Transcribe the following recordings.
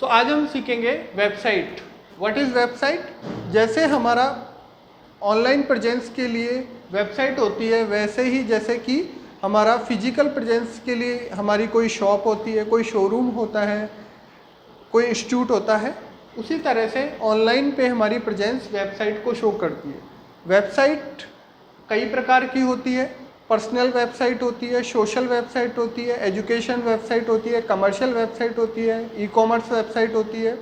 सो आज हम सीखेंगे वेबसाइट। What is website? जैसे हमारा ऑनलाइन प्रेजेंस के लिए वेबसाइट होती है, वैसे ही जैसे कि हमारा फिजिकल प्रेजेंस के लिए हमारी कोई शॉप होती है, कोई शोरूम होता है, कोई इंस्टीट्यूट होता है, उसी तरह से ऑनलाइन पे हमारी प्रेजेंस वेबसाइट को शो करती है। वेबसाइट कई प्रकार की होती है। पर्सनल वेबसाइट होती है, सोशल वेबसाइट होती है, एजुकेशन वेबसाइट होती है, कमर्शियल वेबसाइट होती है, ई कॉमर्स वेबसाइट होती है।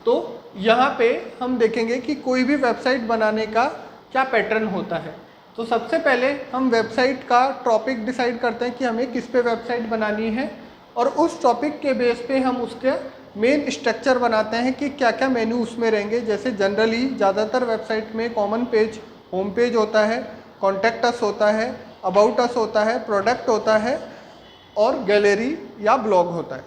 तो यहाँ पे हम देखेंगे कि कोई भी वेबसाइट बनाने का क्या पैटर्न होता है। तो सबसे पहले हम वेबसाइट का टॉपिक डिसाइड करते हैं कि हमें किस पे वेबसाइट बनानी है, और उस टॉपिक के बेस पे हम उसके मेन स्ट्रक्चर बनाते हैं कि क्या क्या मेन्यू उसमें रहेंगे। जैसे जनरली ज़्यादातर वेबसाइट में कॉमन पेज होम पेज होता है, कॉन्टैक्ट अस होता है, अबाउट अस होता है, प्रोडक्ट होता है और गैलरी या ब्लॉग होता है।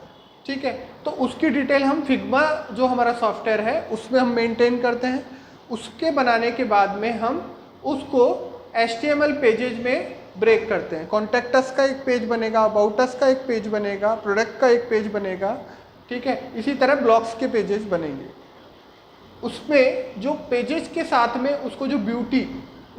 ठीक है, तो उसकी डिटेल हम फिग्मा जो हमारा सॉफ्टवेयर है उसमें हम मेंटेन करते हैं। उसके बनाने के बाद में हम उसको HTML पेजेज में ब्रेक करते हैं। कॉन्टैक्ट अस का एक पेज बनेगा, अबाउट अस का एक पेज बनेगा, प्रोडक्ट का एक पेज बनेगा। ठीक है, इसी तरह ब्लॉग्स के पेजेस बनेंगे। उसमें जो पेजेस के साथ में उसको जो ब्यूटी,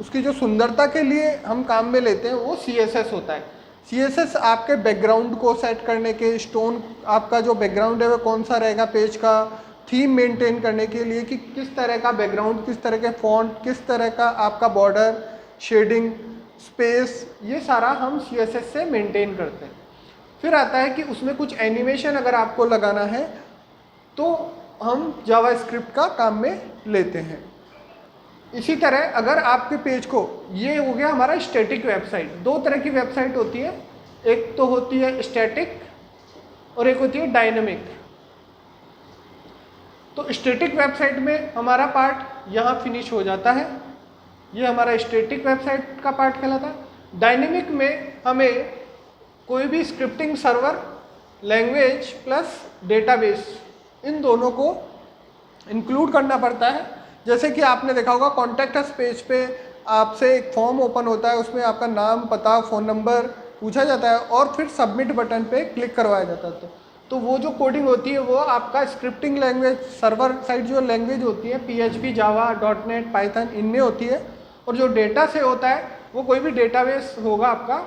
उसकी जो सुंदरता के लिए हम काम में लेते हैं वो CSS होता है। CSS आपके बैकग्राउंड को सेट करने के, स्टोन आपका जो बैकग्राउंड है वो कौन सा रहेगा पेज का, थीम मेंटेन करने के लिए कि किस तरह का बैकग्राउंड, किस तरह के फॉन्ट, किस तरह का आपका बॉर्डर, शेडिंग, स्पेस, ये सारा हम CSS से मेंटेन करते हैं। फिर आता है कि उसमें कुछ एनिमेशन अगर आपको लगाना है तो हम जावास्क्रिप्ट का काम में लेते हैं। इसी तरह अगर आपके पेज को, ये हो गया हमारा स्टैटिक वेबसाइट। दो तरह की वेबसाइट होती है, एक तो होती है स्टैटिक और एक होती है डायनेमिक। तो स्टैटिक वेबसाइट में हमारा पार्ट यहाँ फिनिश हो जाता है, ये हमारा स्टैटिक वेबसाइट का पार्ट कहलाता है। डायनेमिक में हमें कोई भी scripting server, language plus database, इन दोनों को इंक्लूड करना पड़ता है। जैसे कि आपने देखा होगा कॉन्टैक्ट अस पेज पे आपसे एक फॉर्म ओपन होता है, उसमें आपका नाम, पता, फ़ोन नंबर पूछा जाता है और फिर सबमिट बटन पे क्लिक करवाया जाता है। तो वो जो कोडिंग होती है वो आपका स्क्रिप्टिंग लैंग्वेज, सर्वर साइड जो लैंग्वेज होती है PHP, जावा, .NET, पाइथन, इनमें होती है। और जो डेटा से होता है वो कोई भी डेटाबेस होगा आपका,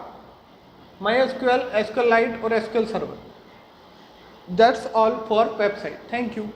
MySQL, SQLite और SQL server. That's all for website. Thank you.